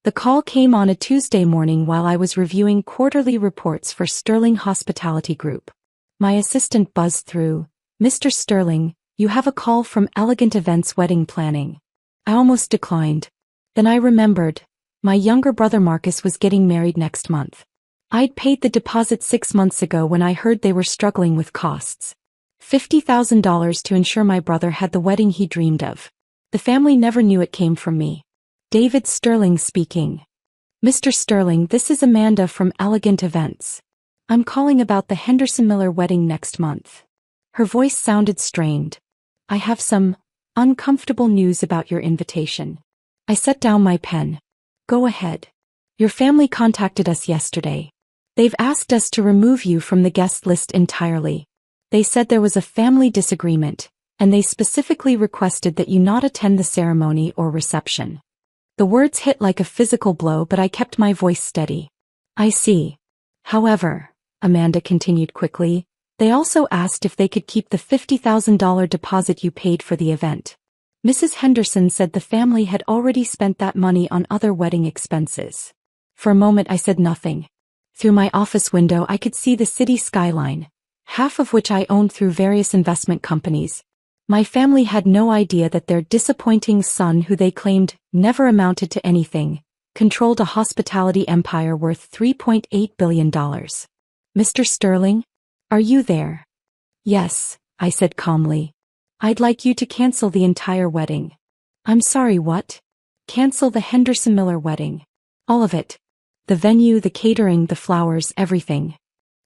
The call came on a Tuesday morning while I was reviewing quarterly reports for Sterling Hospitality Group. My assistant buzzed through, "Mr. Sterling, you have a call from Elegant Events Wedding Planning." I almost declined. Then I remembered, my younger brother Marcus was getting married next month. I'd paid the deposit 6 months ago when I heard they were struggling with costs. $50,000 to ensure my brother had the wedding he dreamed of. The family never knew it came from me. David Sterling speaking. "Mr. Sterling, this is Amanda from Elegant Events. I'm calling about the Henderson Miller wedding next month." Her voice sounded strained. "I have some uncomfortable news about your invitation." I set down my pen. "Go ahead. Your family contacted us yesterday. They've asked us to remove you from the guest list entirely. They said there was a family disagreement, and they specifically requested that you not attend the ceremony or reception." The words hit like a physical blow, but I kept my voice steady. "I see. However," Amanda continued quickly, "they also asked if they could keep the $50,000 deposit you paid for the event." Mrs. Henderson said the family had already spent that money on other wedding expenses. For a moment I said nothing. Through my office window I could see the city skyline, half of which I owned through various investment companies. My family had no idea that their disappointing son, who they claimed never amounted to anything, controlled a hospitality empire worth $3.8 billion. "Mr. Sterling? Are you there?" "Yes," I said calmly. "I'd like you to cancel the entire wedding." "I'm sorry, what?" "Cancel the Henderson Miller wedding. All of it. The venue, the catering, the flowers, everything."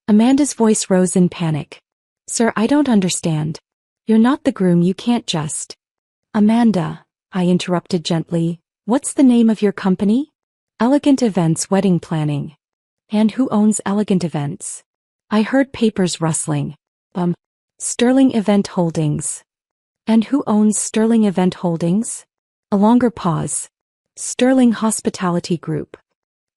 Amanda's voice rose in panic. "Sir, I don't understand. You're not the groom, you can't just—" "Amanda," I interrupted gently, "what's the name of your company?" "Elegant Events Wedding Planning." "And who owns Elegant Events?" I heard papers rustling. Sterling Event Holdings." "And who owns Sterling Event Holdings?" A longer pause. "Sterling Hospitality Group."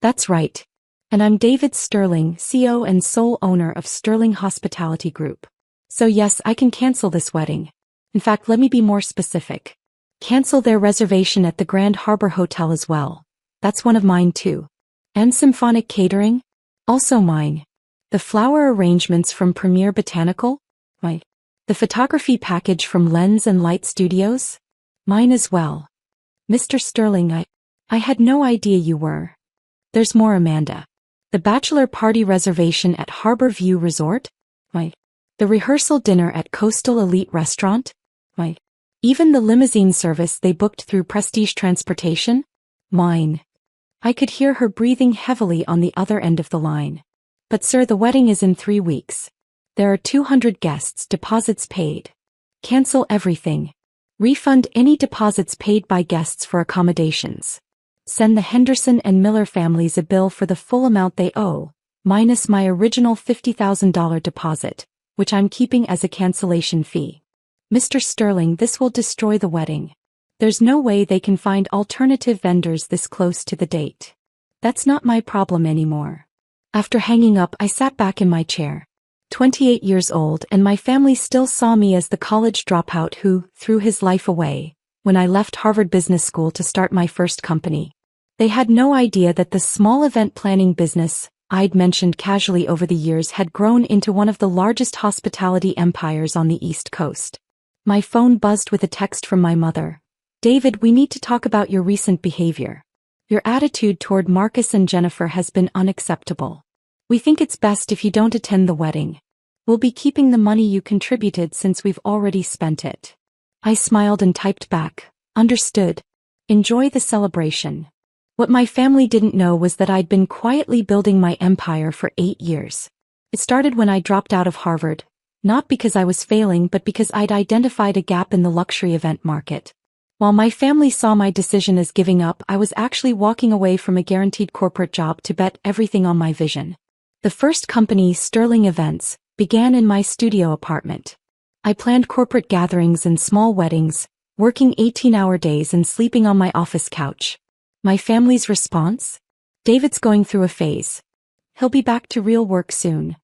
"That's right. And I'm David Sterling, CEO and sole owner of Sterling Hospitality Group. So yes, I can cancel this wedding. In fact, let me be more specific. Cancel their reservation at the Grand Harbor Hotel as well. That's one of mine too. And Symphonic Catering? Also mine. The flower arrangements from Premier Botanical? Mine. The photography package from Lens and Light Studios? Mine as well. Mr. Sterling, I had no idea you were." "There's more, Amanda. The bachelor party reservation at Harbor View Resort? Mine. The rehearsal dinner at Coastal Elite Restaurant? Mine. Even the limousine service they booked through Prestige Transportation? Mine." I could hear her breathing heavily on the other end of the line. "But sir, the wedding is in 3 weeks. There are 200 guests, deposits paid. Cancel everything. Refund any deposits paid by guests for accommodations. Send the Henderson and Miller families a bill for the full amount they owe, minus my original $50,000 deposit, which I'm keeping as a cancellation fee. Mr. Sterling, this will destroy the wedding. There's no way they can find alternative vendors this close to the date. That's not my problem anymore." After hanging up, I sat back in my chair. 28 years old, and my family still saw me as the college dropout who threw his life away when I left Harvard Business School to start my first company. They had no idea that the small event planning business I'd mentioned casually over the years had grown into one of the largest hospitality empires on the East Coast. My phone buzzed with a text from my mother. "David, we need to talk about your recent behavior. Your attitude toward Marcus and Jennifer has been unacceptable. We think it's best if you don't attend the wedding. We'll be keeping the money you contributed since we've already spent it." I smiled and typed back, "Understood. Enjoy the celebration." What my family didn't know was that I'd been quietly building my empire for 8 years. It started when I dropped out of Harvard, not because I was failing but because I'd identified a gap in the luxury event market. While my family saw my decision as giving up, I was actually walking away from a guaranteed corporate job to bet everything on my vision. The first company, Sterling Events, began in my studio apartment. I planned corporate gatherings and small weddings, working 18-hour days and sleeping on my office couch. My family's response? "David's going through a phase. He'll be back to real work soon."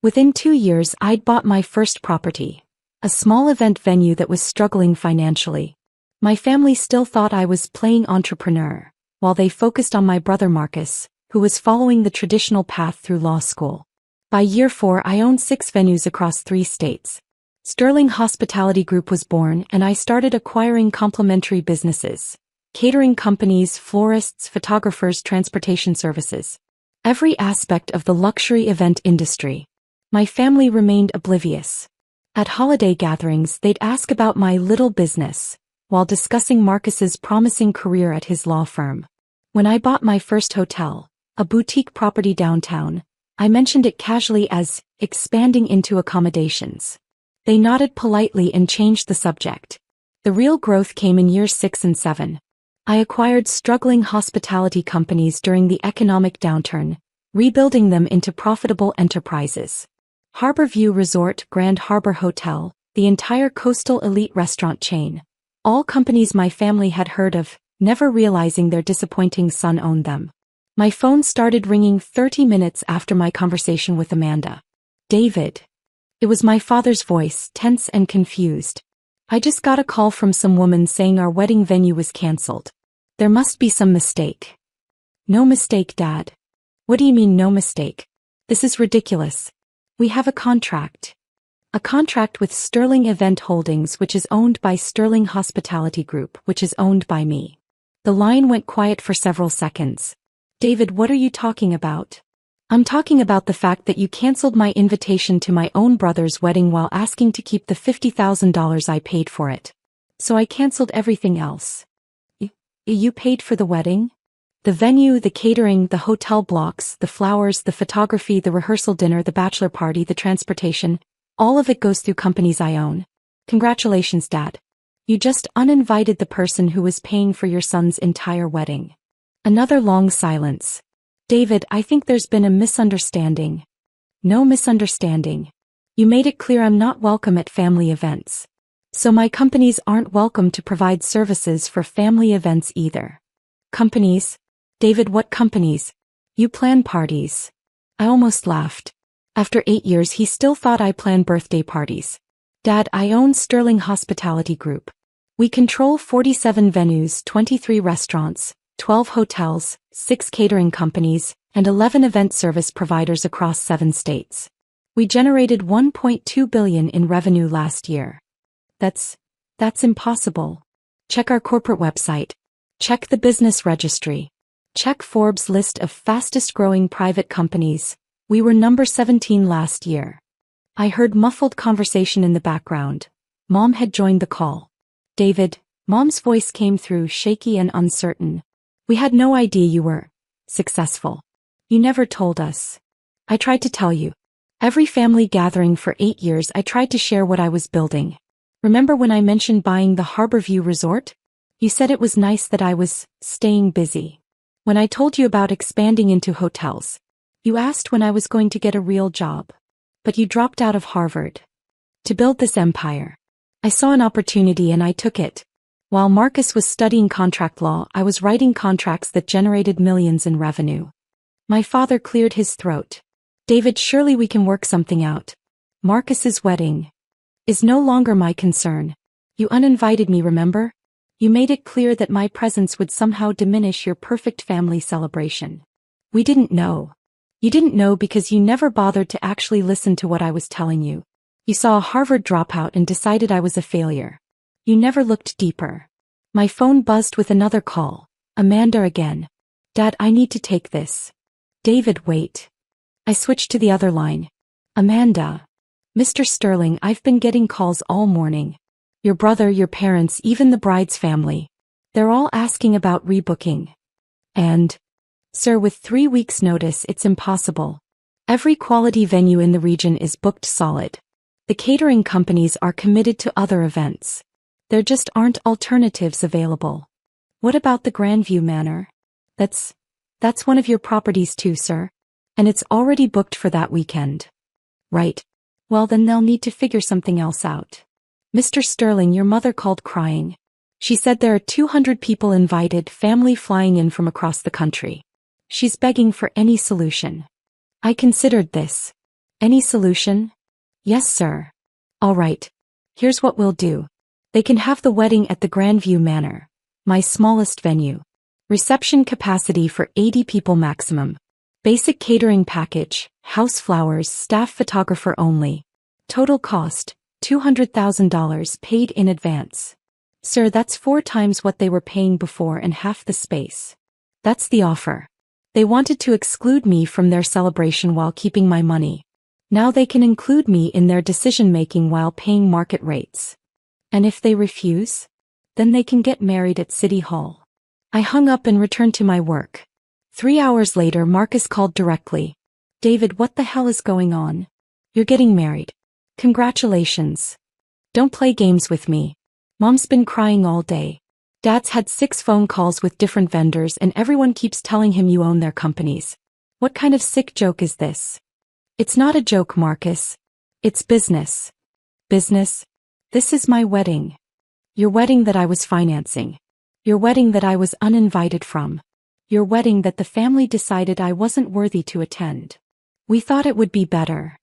Within 2 years, I'd bought my first property, a small event venue that was struggling financially. My family still thought I was playing entrepreneur, while they focused on my brother Marcus, who was following the traditional path through law school. By year 4, I owned 6 venues across 3 states. Sterling Hospitality Group was born, and I started acquiring complementary businesses: catering companies, florists, photographers, transportation services. Every aspect of the luxury event industry. My family remained oblivious. At holiday gatherings, they'd ask about my little business, while discussing Marcus's promising career at his law firm. When I bought my first hotel, a boutique property downtown, I mentioned it casually as expanding into accommodations. They nodded politely and changed the subject. The real growth came in years 6 and 7. I acquired struggling hospitality companies during the economic downturn, rebuilding them into profitable enterprises. Harborview Resort, Grand Harbor Hotel, the entire coastal elite restaurant chain. All companies my family had heard of, never realizing their disappointing son owned them. My phone started ringing 30 minutes after my conversation with Amanda. David. It was my father's voice, tense and confused. I just got a call from some woman saying our wedding venue was canceled. There must be some mistake. No mistake, Dad. What do you mean, no mistake? This is ridiculous. We have a contract. A contract with Sterling Event Holdings, which is owned by Sterling Hospitality Group, which is owned by me. The line went quiet for several seconds. David, what are you talking about? I'm talking about the fact that you canceled my invitation to my own brother's wedding while asking to keep the $50,000 I paid for it. So I canceled everything else. You paid for the wedding? The venue, the catering, the hotel blocks, the flowers, the photography, the rehearsal dinner, the bachelor party, the transportation, all of it goes through companies I own. Congratulations, Dad. You just uninvited the person who was paying for your son's entire wedding. Another long silence. David, I think there's been a misunderstanding. No misunderstanding. You made it clear I'm not welcome at family events. So my companies aren't welcome to provide services for family events either. Companies? David, what companies? You plan parties. I almost laughed. After 8 years, he still thought I planned birthday parties. Dad, I own Sterling Hospitality Group. We control 47 venues, 23 restaurants, 12 hotels, 6 catering companies, and 11 event service providers across 7 states. We generated $1.2 billion in revenue last year. That's impossible. Check our corporate website. Check the business registry. Check Forbes' list of fastest-growing private companies. We were number 17 last year. I heard muffled conversation in the background. Mom had joined the call. David, Mom's voice came through, shaky and uncertain. We had no idea you were successful. You never told us. I tried to tell you. Every family gathering for 8 years I tried to share what I was building. Remember when I mentioned buying the Harborview Resort? You said it was nice that I was staying busy. When I told you about expanding into hotels, you asked when I was going to get a real job. But you dropped out of Harvard. To build this empire. I saw an opportunity and I took it. While Marcus was studying contract law, I was writing contracts that generated millions in revenue. My father cleared his throat. David, surely we can work something out. Marcus's wedding is no longer my concern. You uninvited me, remember? You made it clear that my presence would somehow diminish your perfect family celebration. We didn't know. You didn't know because you never bothered to actually listen to what I was telling you. You saw a Harvard dropout and decided I was a failure. You never looked deeper. My phone buzzed with another call. Amanda again. Dad, I need to take this. David, wait. I switched to the other line. Amanda. Mr. Sterling, I've been getting calls all morning. Your brother, your parents, even the bride's family. They're all asking about rebooking. And, sir, with 3 weeks' notice, it's impossible. Every quality venue in the region is booked solid. The catering companies are committed to other events. There just aren't alternatives available. What about the Grandview Manor? That's one of your properties too, sir. And it's already booked for that weekend. Right. Well, then they'll need to figure something else out. Mr. Sterling, your mother called crying. She said there are 200 people invited, family flying in from across the country. She's begging for any solution. I considered this. Any solution? Yes, sir. All right. Here's what we'll do. They can have the wedding at the Grandview Manor, my smallest venue. Reception capacity for 80 people maximum. Basic catering package, house flowers, staff photographer only. Total cost, $200,000 paid in advance. Sir, that's 4 times what they were paying before and half the space. That's the offer. They wanted to exclude me from their celebration while keeping my money. Now they can include me in their decision-making while paying market rates. And if they refuse? Then they can get married at City Hall. I hung up and returned to my work. 3 hours later, Marcus called directly. David, what the hell is going on? You're getting married. Congratulations. Don't play games with me. Mom's been crying all day. Dad's had 6 phone calls with different vendors and everyone keeps telling him you own their companies. What kind of sick joke is this? It's not a joke, Marcus. It's business. Business? This is my wedding. Your wedding that I was financing. Your wedding that I was uninvited from. Your wedding that the family decided I wasn't worthy to attend. We thought it would be better.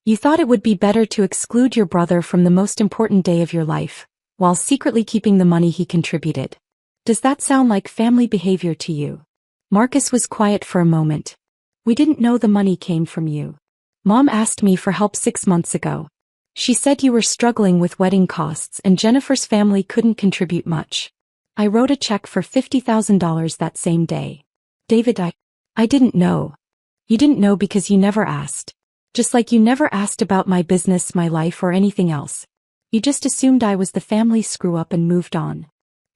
You thought it would be better to exclude your brother from the most important day of your life, while secretly keeping the money he contributed. Does that sound like family behavior to you? Marcus was quiet for a moment. We didn't know the money came from you. Mom asked me for help 6 months ago. She said you were struggling with wedding costs and Jennifer's family couldn't contribute much. I wrote a check for $50,000 that same day. David, I didn't know. You didn't know because you never asked. Just like you never asked about my business, my life, or anything else. You just assumed I was the family screw-up and moved on.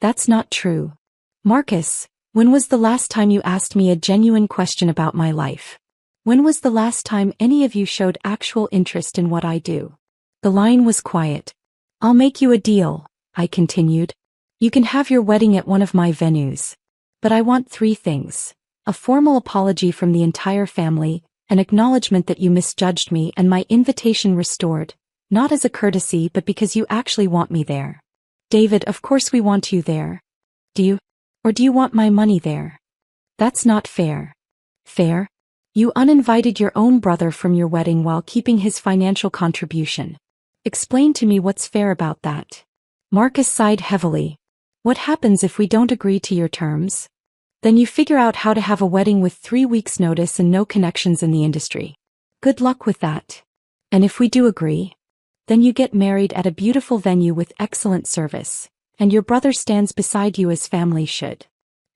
That's not true. Marcus, when was the last time you asked me a genuine question about my life? When was the last time any of you showed actual interest in what I do? The line was quiet. I'll make you a deal, I continued. You can have your wedding at one of my venues. But I want 3 things. A formal apology from the entire family, an acknowledgement that you misjudged me, and my invitation restored. Not as a courtesy but because you actually want me there. David, of course we want you there. Do you? Or do you want my money there? That's not fair. Fair? You uninvited your own brother from your wedding while keeping his financial contribution. Explain to me what's fair about that. Marcus sighed heavily. What happens if we don't agree to your terms? Then you figure out how to have a wedding with 3 weeks' notice and no connections in the industry. Good luck with that. And if we do agree? Then you get married at a beautiful venue with excellent service, and your brother stands beside you as family should.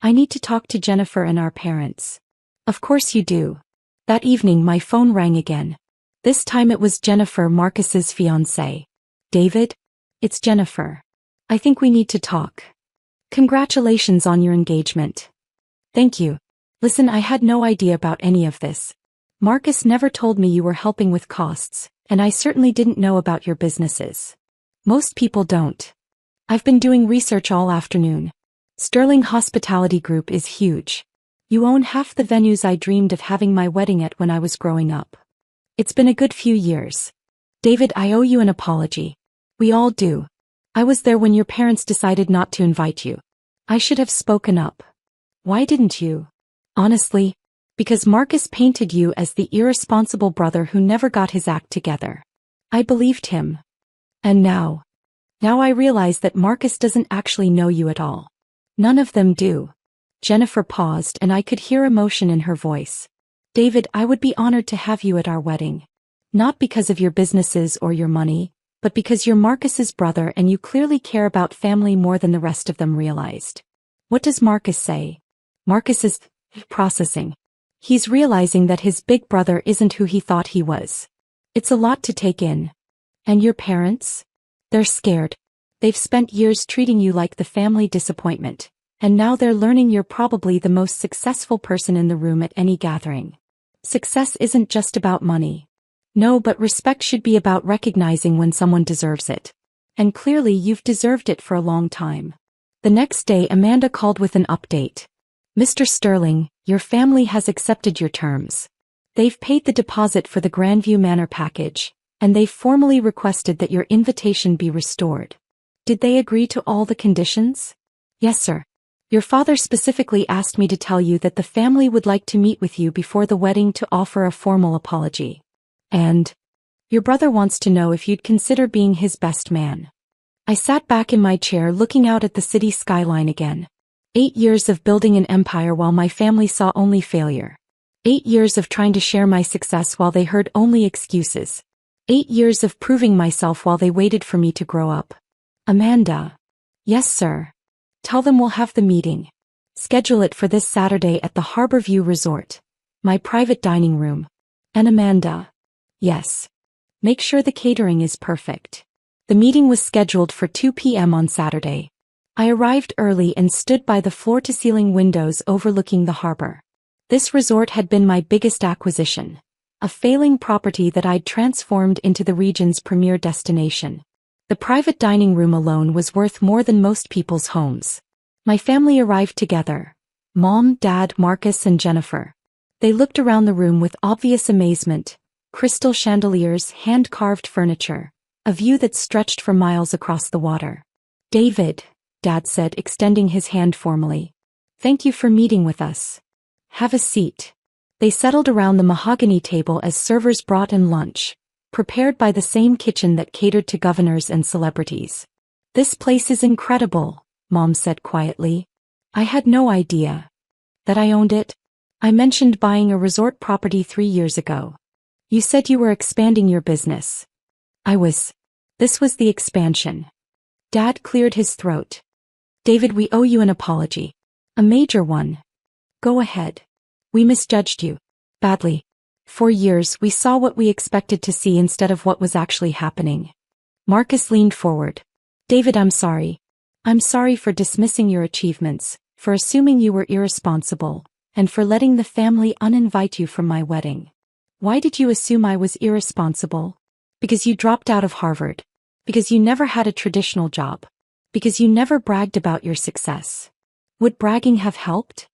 I need to talk to Jennifer and our parents. Of course you do. That evening my phone rang again. This time it was Jennifer, Marcus's fiancée. David? It's Jennifer. I think we need to talk. Congratulations on your engagement. Thank you. Listen, I had no idea about any of this. Marcus never told me you were helping with costs, and I certainly didn't know about your businesses. Most people don't. I've been doing research all afternoon. Sterling Hospitality Group is huge. You own half the venues I dreamed of having my wedding at when I was growing up. It's been a good few years. David, I owe you an apology. We all do. I was there when your parents decided not to invite you. I should have spoken up. Why didn't you? Honestly, because Marcus painted you as the irresponsible brother who never got his act together. I believed him. And now I realize that Marcus doesn't actually know you at all. None of them do. Jennifer paused and I could hear emotion in her voice. David, I would be honored to have you at our wedding. Not because of your businesses or your money, but because you're Marcus's brother and you clearly care about family more than the rest of them realized. What does Marcus say? Marcus is processing. He's realizing that his big brother isn't who he thought he was. It's a lot to take in. And your parents? They're scared. They've spent years treating you like the family disappointment, and now they're learning you're probably the most successful person in the room at any gathering. Success isn't just about money. No, but respect should be about recognizing when someone deserves it. And clearly you've deserved it for a long time. The next day Amanda called with an update. Mr. Sterling, your family has accepted your terms. They've paid the deposit for the Grandview Manor package, and they've formally requested that your invitation be restored. Did they agree to all the conditions? Yes, sir. Your father specifically asked me to tell you that the family would like to meet with you before the wedding to offer a formal apology. And your brother wants to know if you'd consider being his best man. I sat back in my chair looking out at the city skyline again. 8 years of building an empire while my family saw only failure. 8 years of trying to share my success while they heard only excuses. 8 years of proving myself while they waited for me to grow up. Amanda. Yes, sir. Tell them we'll have the meeting. Schedule it for this Saturday at the Harborview Resort. My private dining room. And Amanda. Yes. Make sure the catering is perfect. The meeting was scheduled for 2 p.m. on Saturday. I arrived early and stood by the floor-to-ceiling windows overlooking the harbor. This resort had been my biggest acquisition, a failing property that I'd transformed into the region's premier destination. The private dining room alone was worth more than most people's homes. My family arrived together. Mom, Dad, Marcus, and Jennifer. They looked around the room with obvious amazement. Crystal chandeliers, hand-carved furniture, a view that stretched for miles across the water. David, Dad said, extending his hand formally. Thank you for meeting with us. Have a seat. They settled around the mahogany table as servers brought in lunch, prepared by the same kitchen that catered to governors and celebrities. This place is incredible, Mom said quietly. I had no idea that I owned it. I mentioned buying a resort property 3 years ago. You said you were expanding your business. This was the expansion. Dad cleared his throat. David, we owe you an apology. A major one. Go ahead. We misjudged you. Badly. For years, we saw what we expected to see instead of what was actually happening. Marcus leaned forward. David, I'm sorry. I'm sorry for dismissing your achievements, for assuming you were irresponsible, and for letting the family uninvite you from my wedding. Why did you assume I was irresponsible? Because you dropped out of Harvard. Because you never had a traditional job. Because you never bragged about your success. Would bragging have helped?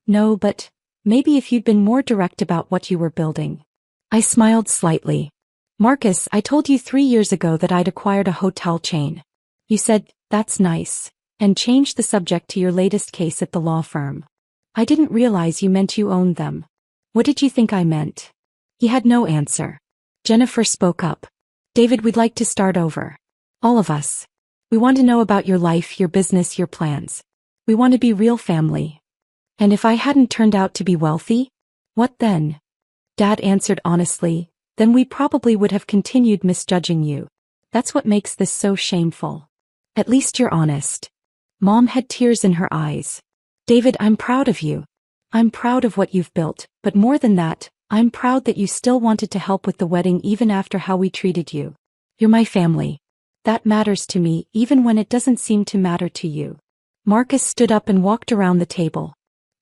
No, but maybe if you'd been more direct about what you were building. I smiled slightly. Marcus, I told you 3 years ago that I'd acquired a hotel chain. You said, that's nice, and changed the subject to your latest case at the law firm. I didn't realize you meant you owned them. What did you think I meant? He had no answer. Jennifer spoke up. David, we'd like to start over. All of us. We want to know about your life, your business, your plans. We want to be real family. And if I hadn't turned out to be wealthy? What then? Dad answered honestly, then we probably would have continued misjudging you. That's what makes this so shameful. At least you're honest. Mom had tears in her eyes. David, I'm proud of you. I'm proud of what you've built, but more than that, I'm proud that you still wanted to help with the wedding even after how we treated you. You're my family. That matters to me even when it doesn't seem to matter to you. Marcus stood up and walked around the table.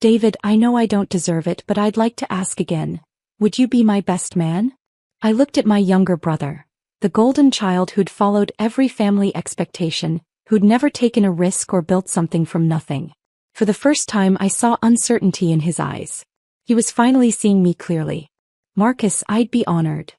David, I know I don't deserve it, but I'd like to ask again. Would you be my best man? I looked at my younger brother, the golden child who'd followed every family expectation, who'd never taken a risk or built something from nothing. For the first time I saw uncertainty in his eyes. He was finally seeing me clearly. Marcus, I'd be honored.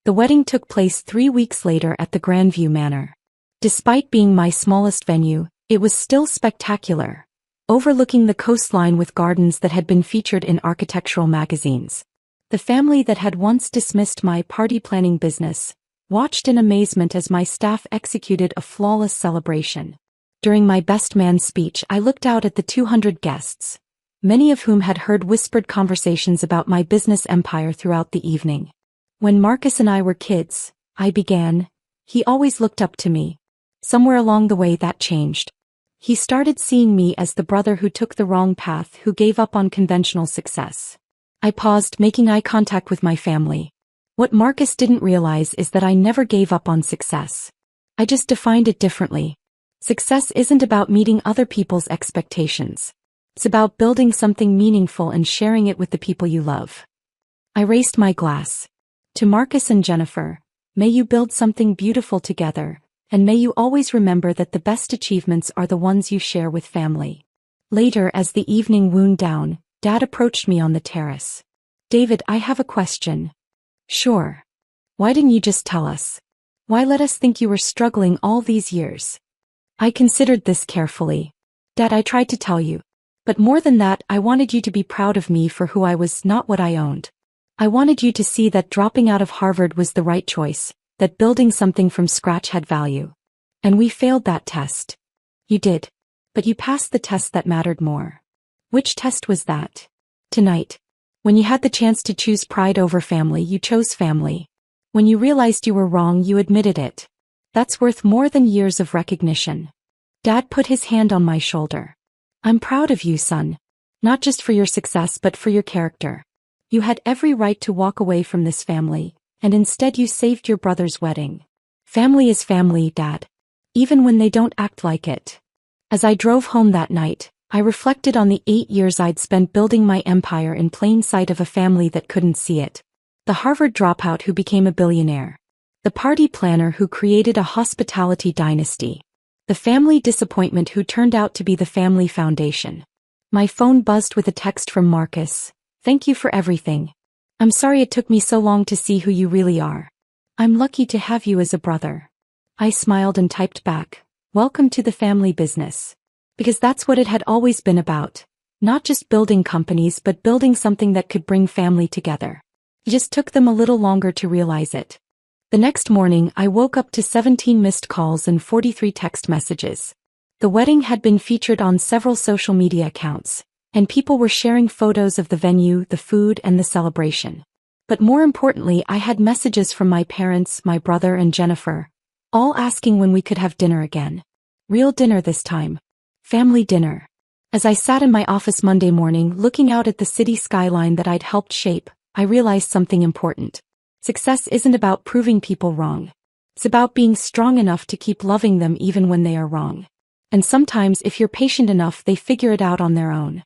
The wedding took place 3 weeks later at the Grandview Manor. Despite being my smallest venue, it was still spectacular, overlooking the coastline with gardens that had been featured in architectural magazines. The family that had once dismissed my party planning business watched in amazement as my staff executed a flawless celebration. During my best man speech, I looked out at the 200 guests, many of whom had heard whispered conversations about my business empire throughout the evening. When Marcus and I were kids, I began. He always looked up to me. Somewhere along the way that changed. He started seeing me as the brother who took the wrong path, who gave up on conventional success. I paused, making eye contact with my family. What Marcus didn't realize is that I never gave up on success. I just defined it differently. Success isn't about meeting other people's expectations. It's about building something meaningful and sharing it with the people you love. I raised my glass. To Marcus and Jennifer, may you build something beautiful together, and may you always remember that the best achievements are the ones you share with family. Later, as the evening wound down, Dad approached me on the terrace. David, I have a question. Sure. Why didn't you just tell us? Why let us think you were struggling all these years? I considered this carefully. Dad, I tried to tell you. But more than that, I wanted you to be proud of me for who I was, not what I owned. I wanted you to see that dropping out of Harvard was the right choice, that building something from scratch had value. And we failed that test. You did. But you passed the test that mattered more. Which test was that? Tonight. When you had the chance to choose pride over family, you chose family. When you realized you were wrong, you admitted it. That's worth more than years of recognition. Dad put his hand on my shoulder. I'm proud of you, son. Not just for your success but for your character. You had every right to walk away from this family, and instead you saved your brother's wedding. Family is family, Dad. Even when they don't act like it. As I drove home that night, I reflected on the 8 years I'd spent building my empire in plain sight of a family that couldn't see it. The Harvard dropout who became a billionaire. The party planner who created a hospitality dynasty. The family disappointment who turned out to be the family foundation. My phone buzzed with a text from Marcus. Thank you for everything. I'm sorry it took me so long to see who you really are. I'm lucky to have you as a brother. I smiled and typed back, welcome to the family business. Because that's what it had always been about. Not just building companies but building something that could bring family together. It just took them a little longer to realize it. The next morning I woke up to 17 missed calls and 43 text messages. The wedding had been featured on several social media accounts, and people were sharing photos of the venue, the food, and the celebration. But more importantly, I had messages from my parents, my brother, and Jennifer, all asking when we could have dinner again. Real dinner this time. Family dinner. As I sat in my office Monday morning looking out at the city skyline that I'd helped shape, I realized something important. Success isn't about proving people wrong. It's about being strong enough to keep loving them even when they are wrong. And sometimes if you're patient enough, they figure it out on their own.